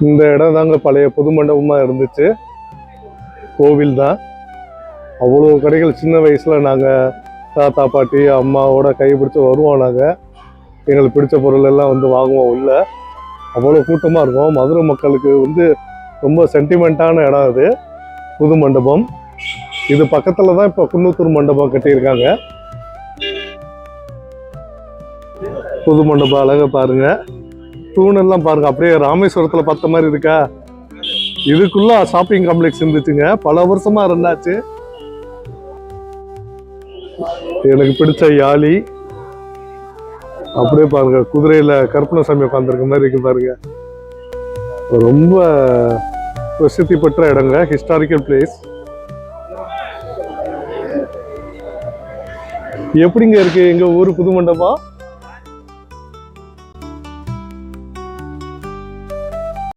இந்த இடம் தாங்க பழைய புது மண்டபமாக இருந்துச்சு. கோவில் தான். அவ்வளோ கடைகள். சின்ன வயசில் நாங்கள் தாத்தா பாட்டி அம்மாவோட கைப்பிடிச்சு வருவோம். நாங்கள் எங்களுக்கு பிடிச்ச பொருள் எல்லாம் வந்து வாங்குவோம். உள்ள அவ்வளோ கூட்டமாக இருக்கும். மதுரை மக்களுக்கு வந்து ரொம்ப சென்டிமெண்ட்டான இடம் அது புது மண்டபம். இது பக்கத்தில் தான் இப்போ குன்னத்தூர் மண்டபம் கட்டியிருக்காங்க. புது மண்டபம் அழகா பாருங்க. தூணெல்லாம் பாருங்க, அப்படியே ராமேஸ்வரத்தில் பார்த்த மாதிரி இருக்கா. இதுக்குள்ள ஷாப்பிங் காம்ப்ளெக்ஸ் இருந்துச்சுங்க, பல வருஷமா இருந்தாச்சு. எனக்கு பிடிச்ச யாழி அப்படியே பாருங்க, குதிரையில கருப்பணசாமி உட்காந்துருக்க மாதிரி இருக்கு பாருங்க. ரொம்ப பிரசித்தி பெற்ற இடங்க, ஹிஸ்டாரிக்கல் பிளேஸ். எப்படிங்க இருக்கு எங்க ஊர் புது மண்டபம்?